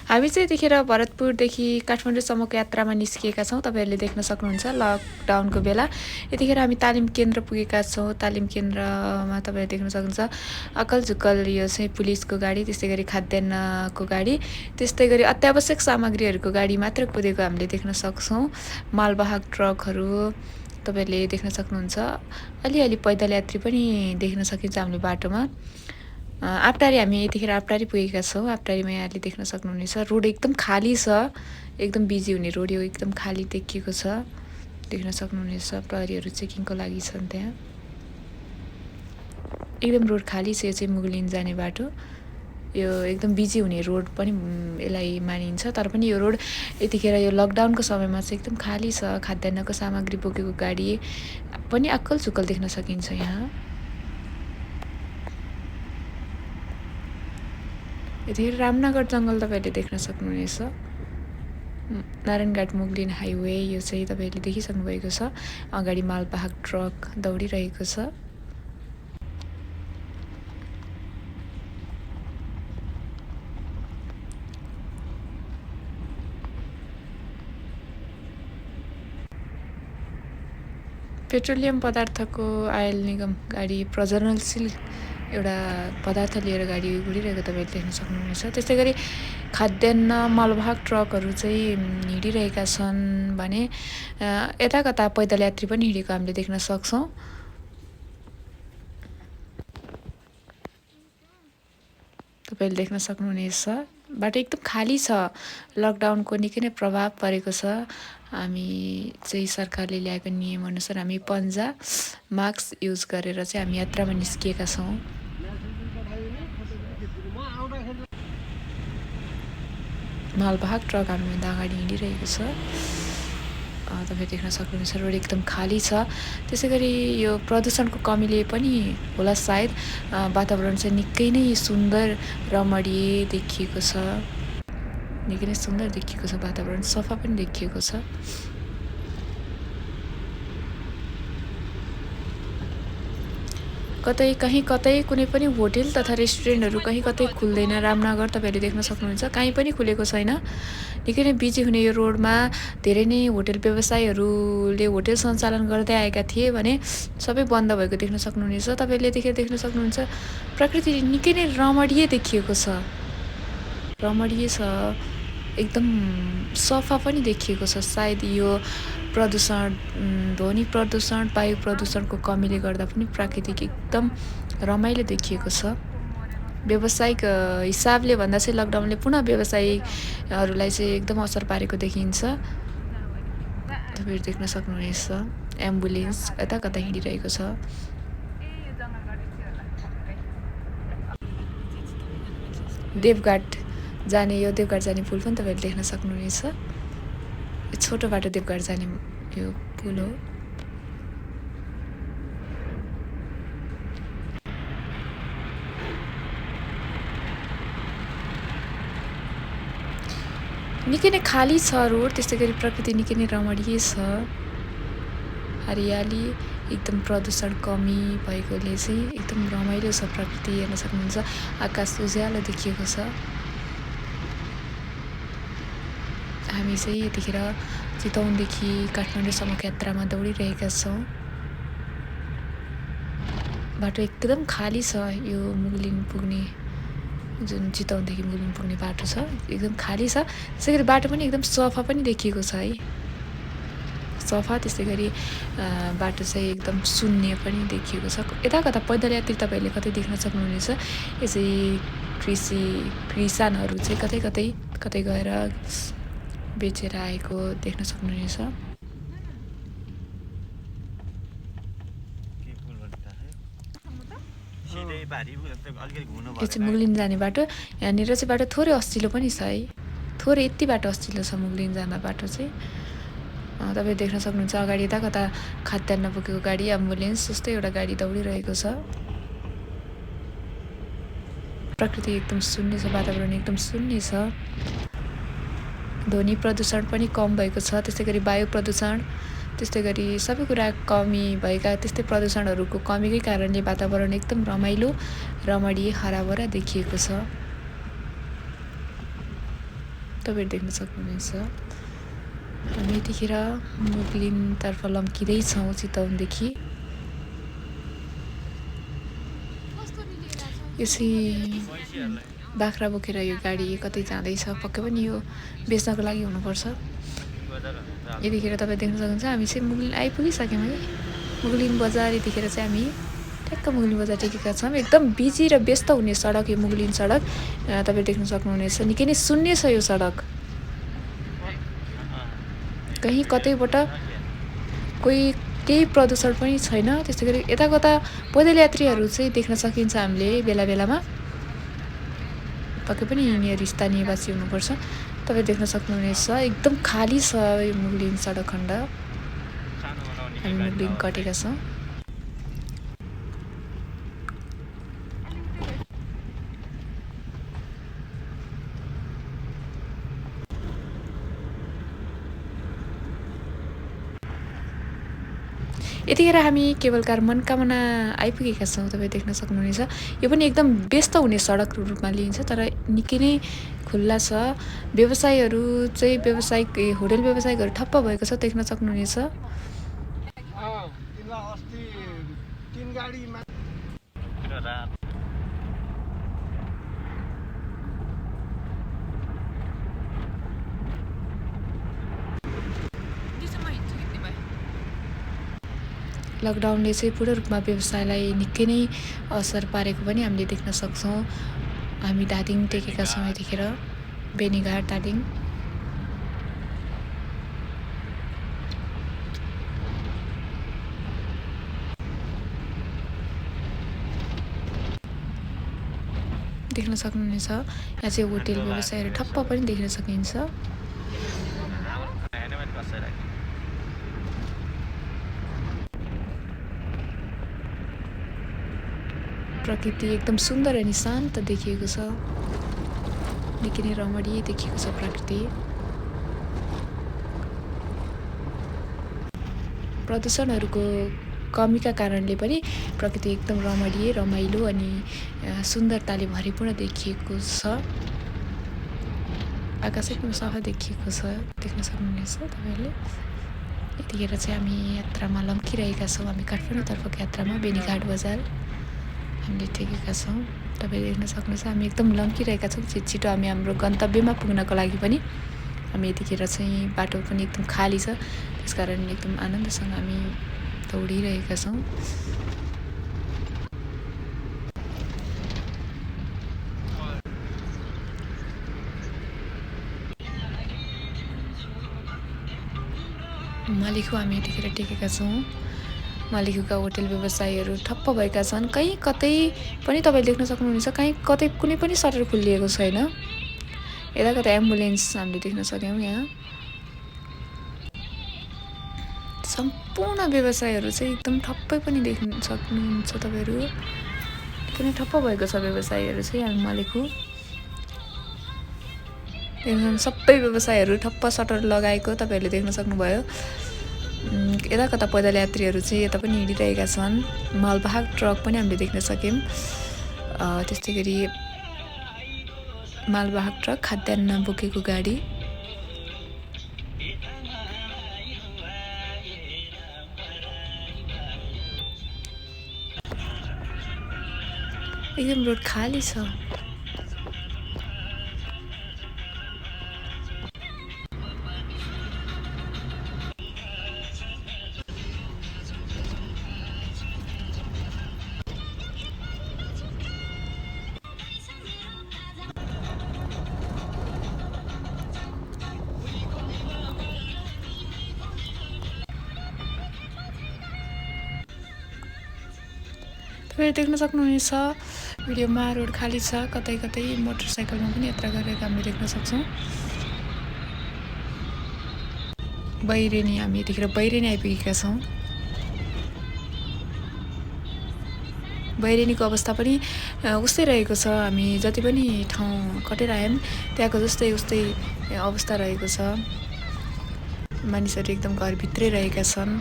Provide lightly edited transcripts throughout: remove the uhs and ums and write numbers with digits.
हामी चाहिँ यतिखेर भरतपुरदेखि काठमाडौँसम्मको यात्रामा निस्किएका छौँ। तपाईँहरूले देख्न सक्नुहुन्छ लकडाउनको बेला यतिखेर हामी तालिम केन्द्र पुगेका छौँ। तालिम केन्द्रमा तपाईँले देख्न सक्नुहुन्छ अकल झुक्कल यो चाहिँ पुलिसको गाडी, त्यस्तै गरी खाद्यान्नको गाडी, त्यस्तै गरी अत्यावश्यक सामग्रीहरूको गाडी मात्र कुदेको हामीले देख्न सक्छौँ। मालवाहक ट्रकहरू तपाईँहरूले देख्न सक्नुहुन्छ। अलिअलि पैदल यात्री पनि देख्न सकिन्छ हामीले बाटोमा। आबटारी हामी यतिखेर आबटारी पुगेका छौँ। आबटारीमा यहाँले देख्न सक्नुहुनेछ रोड एकदम खाली छ, एकदम बिजी हुने रोड यो एकदम खाली देखिएको छ। देख्न सक्नुहुनेछ प्रहरीहरू चेकिङको लागि छन् त्यहाँ। एकदम रोड खाली छ। यो चाहिँ मुगलिन जाने बाटो, यो एकदम बिजी हुने रोड पनि यसलाई मानिन्छ। तर पनि यो रोड यतिखेर यो लकडाउनको समयमा चाहिँ एकदम खाली छ। खाद्यान्नको सामग्री बोकेको गाडी पनि अक्कल झुक्कल देख्न सकिन्छ यहाँ। यतिखेर रामनगर जङ्गल तपाईँहरूले देख्न सक्नुहुनेछ। नारायणघाट मुगलिन हाइवे यो चाहिँ तपाईँहरूले देखिसक्नु भएको छ। अगाडि मालवाहक ट्रक दौडिरहेको छ। पेट्रोलियम पदार्थको आयल निगम गाडी प्रज्वलनशील एउटा पदार्थ लिएर गाडी गुडिरहेको तपाईँले देख्न सक्नुहुनेछ। त्यस्तै गरी खाद्यान्न मालवाहक ट्रकहरू चाहिँ हिँडिरहेका छन् भने यता कता पैदल यात्री पनि हिँडेको हामीले देख्न सक्छौँ। तपाईँले देख्न सक्नुहुनेछ बाटो एकदम खाली छ। लकडाउनको निकै नै प्रभाव परेको छ। हामी चाहिँ सरकारले ल्याएको नियमअनुसार हामी पन्जा मास्क युज गरेर चाहिँ हामी यात्रामा निस्किएका छौँ। मालवाहक ट्रक हामीभन्दा अगाडि हिँडिरहेको छ। तपाईँ देख्न सक्नुहुनेछ रोड एकदम खाली छ। त्यसै गरी यो प्रदूषणको कमीले पनि होला सायद वातावरण चाहिँ निकै नै सुन्दर रमणीय देखिएको छ। निकै नै सुन्दर देखिएको छ। वातावरण सफा पनि देखिएको छ। कतै कुनै पनि होटेल तथा रेस्टुरेन्टहरू कतै खुल्दैन। रामनगर तपाईँहरूले देख्न सक्नुहुन्छ कहीँ पनि खुलेको छैन। निकै नै बिजी हुने यो रोडमा धेरै नै होटेल व्यवसायीहरूले होटेल सञ्चालन गर्दै आएका थिए भने सबै बन्द भएको देख्न सक्नुहुनेछ। तपाईँले यतिखेर देख्न सक्नुहुन्छ प्रकृति निकै नै रमणीय देखिएको छ। रमणीय छ, एकदम सफा पनि देखिएको छ। सायद यो प्रदूषण, ध्वनि प्रदूषण, वायु प्रदूषणको कमीले गर्दा पनि प्राकृतिक एकदम रमाइलो देखिएको छ। व्यावसायिक हिसाबले भन्दा चाहिँ लकडाउनले पुनः व्यवसायीहरूलाई चाहिँ एकदम असर पारेको देखिन्छ। तपाईँहरू देख्न सक्नुहुनेछ एम्बुलेन्स यता कता हिँडिरहेको छ। देवघाट जाने यो देवघाट जाने पुल पनि तपाईँहरूले देख्न सक्नुहुनेछ। छोटो बाटो देवघाट जाने यो पुल हो। निकै नै खाली छ रोड। त्यस्तै गरी प्रकृति निकै नै रमणीय छ। हरियाली एकदम प्रदूषण कमी भएकोले चाहिँ एकदम रमाइलो छ। प्रकृति हेर्न सक्नुहुन्छ। आकाश उज्यालो देखिएको छ। हामी चाहिँ यतिखेर चितवनदेखि काठमाडौँसम्मको यात्रामा दौडिरहेका छौँ। बाटो एकदम खाली छ। यो मुगलिन पुग्ने जुन चितवनदेखि मुगलिन पुग्ने बाटो छ एकदम खाली छ। त्यसै गरी बाटो पनि एकदम सफा पनि देखिएको छ है। सफा त्यस्तै गरी बाटो चाहिँ एकदम शून्य पनि देखिएको छ। यता कता पैदल यात्री तपाईँहरूले कतै देख्न सक्नुहुनेछ। यसै किसानहरू चाहिँ कतै गएर बेचेर आएको देख्न सक्नुहुनेछ। यो चाहिँ मुगलिन जाने बाटो। यहाँनिर चाहिँ बाटो थोरै अस्चिलो पनि छ है। थोरै यति बाटो अस्चिलो छ मुगलिन जाँदा बाटो चाहिँ। तपाईँ देख्न सक्नुहुन्छ अगाडि यता कता खाद्यान्न बोकेको गाडी, एम्बुलेन्स जस्तै एउटा गाडी दौडिरहेको छ। प्रकृति एकदम शून्य छ। वातावरण एकदम शून्य छ। ध्वनि प्रदूषण पनि कम भएको छ। त्यस्तै गरी वायु प्रदूषण, त्यस्तै गरी सबै कुरा कमी भएका त्यस्तै प्रदूषणहरूको कमीकै कारणले वातावरण एकदम रमाइलो रमणीय हराभरा देखिएको छ। तपाईँहरू देख्न सक्नुहुनेछ। हामी यतिखेर मुगलिनतर्फ लम्किँदैछौँ चितवनदेखि। यसै बाख्रा बोकेर यो गाडी कतै जाँदैछ, पक्कै पनि यो बेच्नको लागि हुनुपर्छ। यतिखेर तपाईँ देख्न सक्नुहुन्छ हामी चाहिँ मुगलिन आइपुगिसक्यौँ है। मुगलिन बजार यतिखेर चाहिँ हामी ठ्याक्क मुगलिन बजार टेकेका छौँ। एकदम बिजी र व्यस्त हुने सडक यो मुगलिन सडक। तपाईँ देख्न सक्नुहुनेछ निकै नै शून्य छ यो सडक। कहीँ कतैबाट केही प्रदूषण पनि छैन। त्यस्तै गरी यता कता पैदल यात्रीहरू चाहिँ देख्न सकिन्छ हामीले बेला बेलामा। पक्कै पनि यिनीहरू स्थानीयवासी हुनुपर्छ। तपाईँ देख्न सक्नुहुनेछ एकदम खाली छ यो मुगलिन सडक खण्ड। हामी मुगलिन कटेका छौँ। यतिखेर हामी केवलकार मनकामना आइपुगेका छौँ। तपाईँ देख्न सक्नुहुनेछ यो पनि एकदम व्यस्त हुने सडक रूपमा लिइन्छ, तर निकै नै खुल्ला छ। व्यवसायहरू चाहिँ व्यावसायिक होटल व्यवसायिकहरू ठप्प भएको छ, देख्न सक्नुहुनेछ। लकडाउनले चाहिँ पूर्ण रूपमा व्यवसायलाई निकै नै असर पारेको पनि हामीले देख्न सक्छौँ। हामी धादिङ टेकेका छौँ यतिखेर, बेनीघाट धादिङ। देख्न सक्नुहुनेछ यहाँ चाहिँ होटेल व्यवसायहरू ठप्प पनि देख्न सकिन्छ। प्रकृति एकदम सुन्दर अनि शान्त देखिएको छ। निकै नै रमणीय देखिएको छ प्रकृति। प्रदूषणहरूको कमीका कारणले पनि प्रकृति एकदम रमणीय, रमाइलो अनि सुन्दरताले भरिपूर्ण देखिएको छ। आकाश एकदम सफा देखिएको छ, देख्न सक्नुहुनेछ तपाईँहरूले। यतिखेर चाहिँ हामी यात्रामा लम्किरहेका छौँ। हामी काठमाडौँतर्फको यात्रामा बेनीघाट बजार हामीले टेकेका छौँ। तपाईँ देख्न सक्नुहुन्छ हामी एकदम लम्किरहेका छौँ। छिटो हामी हाम्रो गन्तव्यमा पुग्नको लागि पनि हामी यतिखेर चाहिँ बाटो पनि एकदम खाली छ, त्यसकारण एकदम आनन्दसँग हामी दौडिरहेका छौँ। मालिखु हामी यतिखेर टेकेका छौँ। मालिखुका होटल व्यवसायहरू ठप्प भएका छन्। कहीँ कतै पनि तपाईँ देख्न सक्नुहुनेछ कहीँ कतै कुनै पनि सटर खुलिएको छैन। यता कता एम्बुलेन्स हामीले देख्न सक्यौँ। यहाँ सम्पूर्ण व्यवसायहरू चाहिँ एकदम ठप्पै पनि देख्न सक्नुहुन्छ तपाईँहरू। किन ठप्प भएको छ व्यवसायहरू चाहिँ हामी मालिखु। सबै व्यवसायहरू ठप्प सटर लगाएको तपाईँहरूले देख्न सक्नुभयो। यता कता पैदल यात्रीहरू चाहिँ यता पनि हिँडिरहेका छन्। मालवाहक ट्रक पनि हामीले देख्न सक्यौँ। त्यस्तै गरी मालवाहक ट्रक, खाद्यान्न बोकेको गाडी। एकदम रोड खाली छ। तपाईँ देख्न सक्नुहुनेछ भिडियोमा रोड खाली छ। कतै कतै मोटरसाइकलमा पनि यात्रा गरेर हामीले देख्न सक्छौँ। बैरेनी हामी यतिखेर बैरेनी आइपुगेका छौँ। बैरेनीको अवस्था पनि उस्तै रहेको छ। हामी जति पनि ठाउँ कटेर आयौँ त्यहाँको उस्तै अवस्था रहेको छ। मानिसहरू एकदम घरभित्रै रहेका छन्।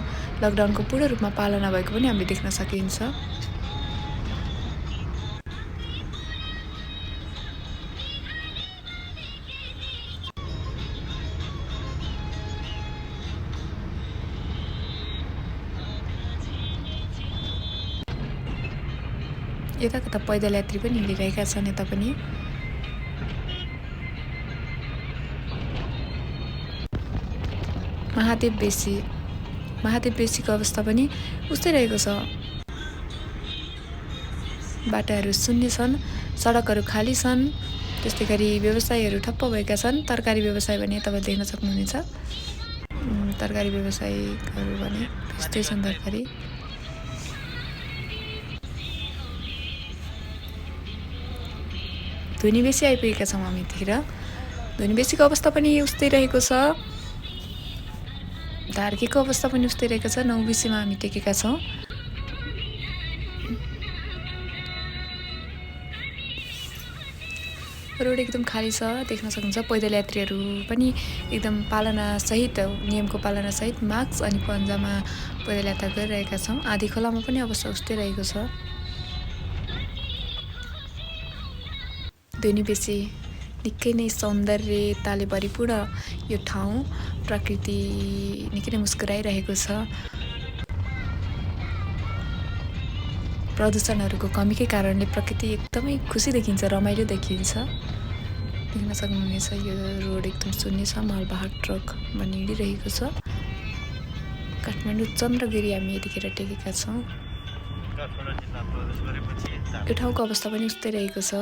लकडाउनको पूर्ण रूपमा पालना भएको पनि हामीले देख्न सकिन्छ। यता कता पैदल यात्री पनि हिँडिरहेका छन् यता पनि। महादेव बेसीको अवस्था पनि उस्तै रहेको छ। बाटाहरू शून्य छन्, सडकहरू खाली छन्, त्यस्तै गरी व्यवसायहरू ठप्प भएका छन्। तरकारी व्यवसाय भने तपाईँ देख्न सक्नुहुनेछ, तरकारी व्यवसायीहरू भने त्यस्तै छन् तरकारी। धुनी बेसी आइपुगेका छौँ हामी यतिखेर। धुनी बेसीको अवस्था पनि उस्तै रहेको छ, धार्कीको अवस्था पनि उस्तै रहेको छ। 9 बिसीमा हामी टेकेका छौँ। रोड एकदम खाली छ, देख्न सक्नुहुन्छ। पैदल यात्रीहरू पनि एकदम पालनासहित, नियमको पालनासहित मास्क अनि पन्जामा पैदल यात्रा गरिरहेका छौँ। आधी खोलामा पनि अवस्था उस्तै रहेको छ। धुनी बेसी, निकै नै सौन्दर्यताले भरिपूर्ण यो ठाउँ। प्रकृति निकै नै मुस्कुराइरहेको छ। प्रदूषणहरूको कमीकै कारणले प्रकृति एकदमै खुसी देखिन्छ, रमाइलो देखिन्छ। देख्न सक्नुहुनेछ यो रोड एकदम शून्य छ, मालवाहक ट्रक पनि हिँडिरहेको छ। काठमाडौँ चन्द्रगिरी हामी यतिखेर टेकेका छौँ। यो ठाउँको अवस्था पनि उस्तै रहेको छ।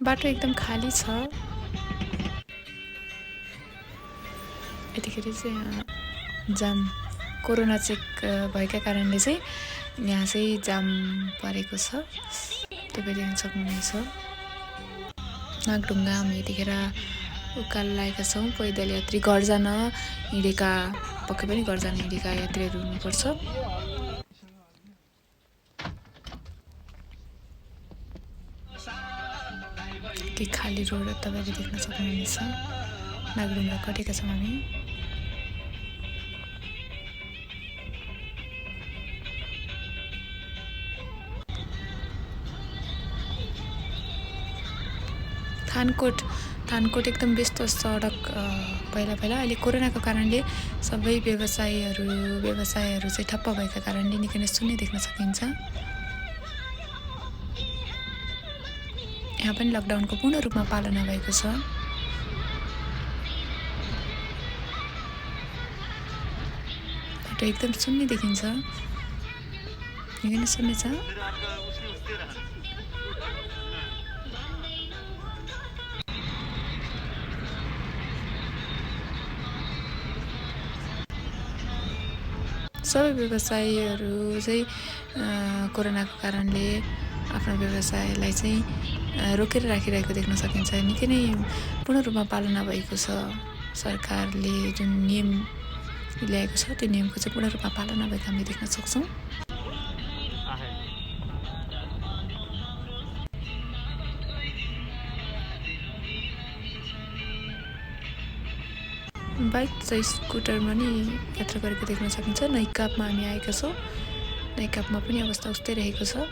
बाटो एकदम खाली छ। यतिखेर चाहिँ जाम, कोरोना चेक भएका कारणले चाहिँ यहाँ चाहिँ जाम परेको छ, तपाईँ देख्न सक्नुहुनेछ। नागढुङ्गा हामी यतिखेर उकालो लागेका छौँ। पैदल यात्री घर जान हिँडेका, पक्कै पनि घर जान हिँडेका यात्रीहरू हुनुपर्छ। के खाली रोड तपाईँले देख्न सक्नुहुनेछ। नागढुङ्गा कटेका छौँ हामी। थानकोट एकदम व्यस्त सडक पहिला अहिले कोरोनाको कारणले सबै व्यवसायहरू चाहिँ ठप्प भएका कारणले निकै नै शून्य देख्न सकिन्छ। यहाँ पनि लकडाउनको पूर्ण रूपमा पालना भएको छ। बाटो एकदम शून्य देखिन्छ, निकै नै शून्य छ। सबै व्यवसायीहरू चाहिँ कोरोनाको कारणले आफ्नो व्यवसायलाई चाहिँ रोकेर राखिरहेको देख्न सकिन्छ। निकै नै पूर्ण रूपमा पालना भएको छ। सरकारले जुन नियम ल्याएको छ त्यो नियमको चाहिँ पूर्ण रूपमा पालना भएको हामीले देख्न सक्छौँ। बाइक चाहिँ स्कुटरमा नि यात्रा गरेको देख्न सकिन्छ। नैकापमा हामी आएका छौँ। नैकापमा पनि अवस्था उस्तै रहेको छ।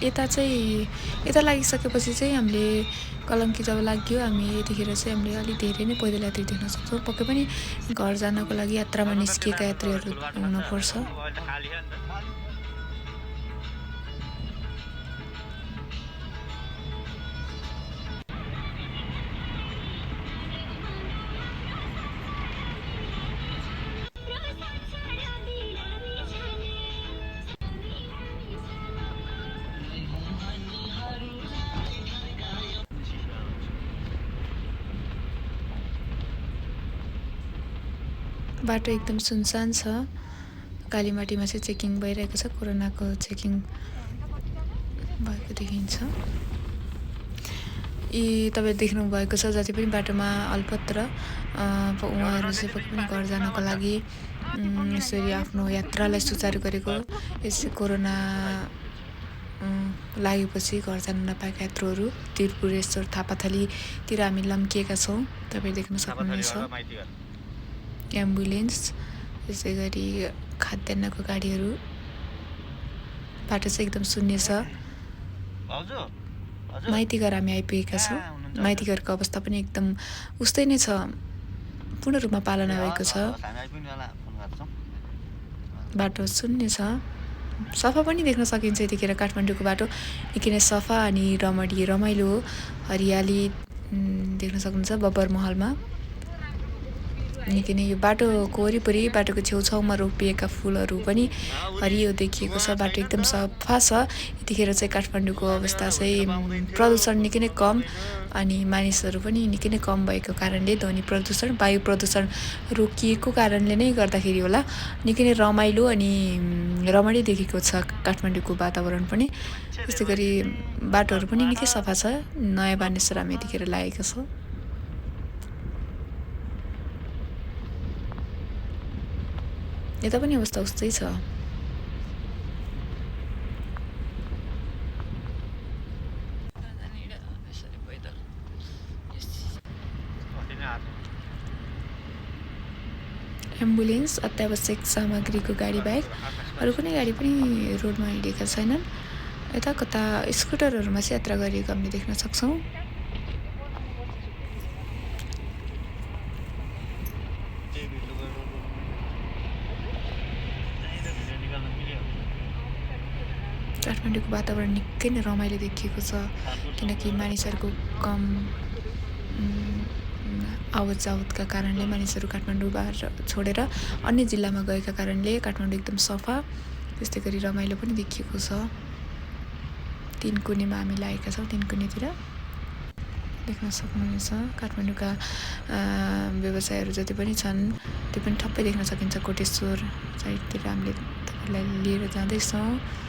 यता लागिसकेपछि चाहिँ हामीले कलङ्की जब लाग्यो, हामी यतिखेर चाहिँ हामीले अलिक धेरै नै पैदल यात्री देख्न सक्छौँ। पक्कै पनि घर जानको लागि यात्रामा निस्किएका यात्रीहरू हुनुपर्छ। बाटो एकदम सुनसान छ। कालीमाटीमा चाहिँ चेकिङ भइरहेको छ, कोरोनाको चेकिङ भएको देखिन्छ। यी तपाईँ देख्नु भएको छ जति पनि बाटोमा अल्पत्र उहाँहरू चाहिँ पक्कै पनि घर जानको लागि यसरी आफ्नो यात्रालाई सुचारू गरेको, यस कोरोना लागेपछि घर जान नपाएका यात्रुहरू त्रिपुरेश्वर थापाथलीतिर हामी लम्किएका छौँ। तपाईँ देख्न सक्नुहुनेछ एम्बुलेन्स, त्यसै गरी खाद्यान्नको गाडीहरू। बाटो चाहिँ एकदम शून्य छ। माइतीघर हामी आइपुगेका छौँ। माइतीघरको अवस्था पनि एकदम उस्तै नै छ, पूर्ण रूपमा पालना भएको छ। बाटो शून्य छ, सफा पनि देख्न सकिन्छ। यतिखेर काठमाडौँको बाटो निकै नै सफा अनि रमाइलो हो। हरियाली देख्न सक्नुहुन्छ बब्बर महलमा। निकै नै यो बाटोको वरिपरि बाटोको छेउछाउमा रोपिएका फुलहरू पनि हरियो देखिएको छ। बाटो एकदम सफा छ। यतिखेर चाहिँ काठमाडौँको अवस्था चाहिँ प्रदूषण निकै नै कम अनि मानिसहरू पनि निकै नै कम भएको कारणले ध्वनि प्रदूषण, वायु प्रदूषण रोकिएको कारणले नै गर्दाखेरि होला निकै नै रमाइलो अनि रमणीय देखेको छ काठमाडौँको वातावरण पनि। त्यस्तै गरी बाटोहरू पनि निकै सफा छ। नयाँ बानेश्वर हामी यतिखेर लागेका छौँ। यता पनि अवस्था उस्तै छ। एम्बुलेन्स, अत्यावश्यक सामग्रीको गाडी बाहेक अरू कुनै गाडी पनि रोडमा हिँडेका छैनन्। यता कता स्कुटरहरूमा चाहिँ यात्रा गरेको हामीले देख्न सक्छौँ। काठमाडौँको वातावरण निकै नै रमाइलो देखिएको छ, किनकि मानिसहरूको कम आवत जावतका कारणले मानिसहरू काठमाडौँबाट छोडेर अन्य जिल्लामा गएका कारणले काठमाडौँ एकदम सफा, त्यस्तै गरी रमाइलो पनि देखिएको छ। तिनकुनेमा हामी लागेका छौँ। तिनकुनेतिर देख्न सक्नुहुनेछ काठमाडौँका व्यवसायहरू जति पनि छन् त्यो पनि ठप्पै देख्न सकिन्छ। कोटेश्वर साइडतिर हामीले तपाईँलाई लिएर जाँदैछौँ।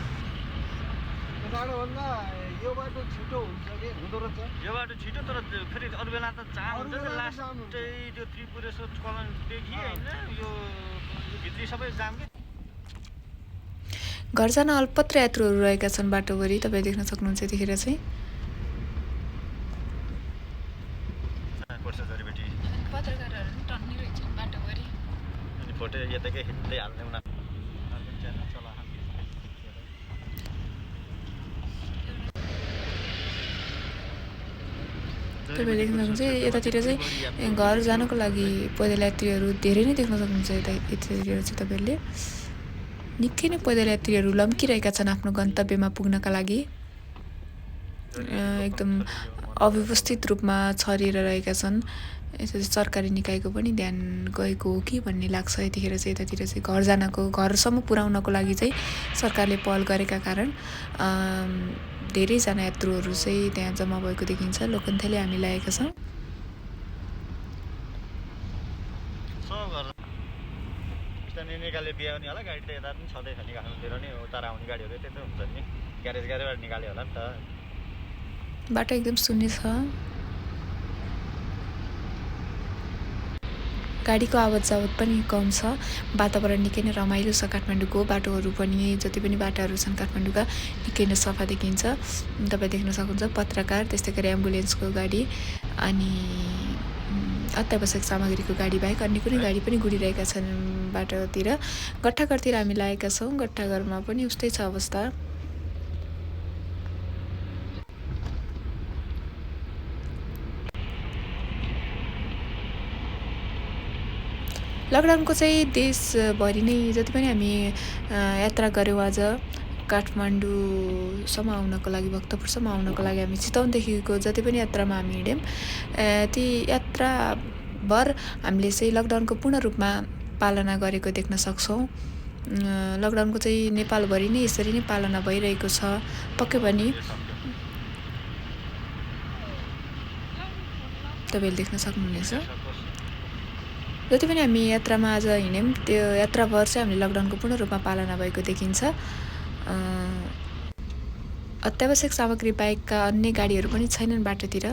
यो बाटो छिटो हुन्छ कि हुँदो रहेछ? यो बाटो छिटो, तर फेरि अरू बेला त जाम हुन्छ नि। लास्टै त्यो त्रिपुरेश्वर कमानदेखि होइन यो भित्री सबै जाम के। घर जान अल्पत्र यात्रुहरू रहेका छन् बाटोभरि। तपाईँ देख्न सक्नुहुन्छ यतिखेर चाहिँ पत्रकारहरू पनि टन्नी रहेछन् बाटोभरि। अनि फोटो यताकै खिच्दै हाल्ने उनीहरू। तपाईँ देख्न सक्नुहुन्छ यतातिर चाहिँ घर जानको लागि पैदल यात्रीहरू धेरै नै देख्न सक्नुहुन्छ। यतातिर चाहिँ तपाईँहरूले निकै नै पैदल यात्रीहरू लम्किरहेका छन् आफ्नो गन्तव्यमा पुग्नका लागि। एकदम अव्यवस्थित रूपमा छरिएर रहेका छन्। यता सरकारी निकायको पनि ध्यान गएको हो कि भन्ने लाग्छ। यतिखेर चाहिँ यतातिर चाहिँ घरसम्म पुर्याउनको लागि चाहिँ सरकारले पहल गरेका कारण धेरैजना यात्रुहरू चाहिँ त्यहाँ जम्मा भएको देखिन्छ। लोकन्थली हामी लागेका छौँ। निकाले बिहा नि होला, गाडी त यता पनि छँदैछ नि। काठमाडौँतिर नि उता आउने गाडीहरू त्यस्तो हुन्छ नि, ग्यारेजबाट निकाल्यो होला नि त। बाटो एकदम शून्य छ। गाडीको आवत जावत पनि कम छ। वातावरण निकै नै रमाइलो छ। काठमाडौँको बाटोहरू पनि जति पनि बाटाहरू छन् काठमाडौँका निकै नै सफा देखिन्छ। तपाईँ देख्न सक्नुहुन्छ पत्रकार, त्यस्तै गरी एम्बुलेन्सको गाडी अनि अत्यावश्यक सामग्रीको गाडी बाहेक अन्य कुनै गाडी पनि गुडिरहेका छन् बाटोतिर। गट्टाघरतिर हामी लागेका छौँ। गट्टाघरमा पनि उस्तै छ अवस्था। लकडाउनको चाहिँ देशभरि नै जति पनि हामी यात्रा गऱ्यौँ आज काठमाडौँसम्म आउनको लागि, भक्तपुरसम्म आउनको लागि हामी चितवनदेखिको जति पनि यात्रामा हामी हिँड्यौँ ती यात्राभर हामीले चाहिँ लकडाउनको पूर्ण रूपमा पालना गरेको देख्न सक्छौँ। लकडाउनको चाहिँ नेपालभरि नै यसरी नै पालना भइरहेको छ। पक्कै पनि तपाईँले देख्न सक्नुहुनेछ। जति पनि हामी यात्रामा आज हिँड्यौँ त्यो यात्राभर चाहिँ हामीले लकडाउनको पूर्ण रूपमा पालना भएको देखिन्छ। अत्यावश्यक सामग्री बाहेकका अन्य गाडीहरू पनि छैनन् बाटोतिर।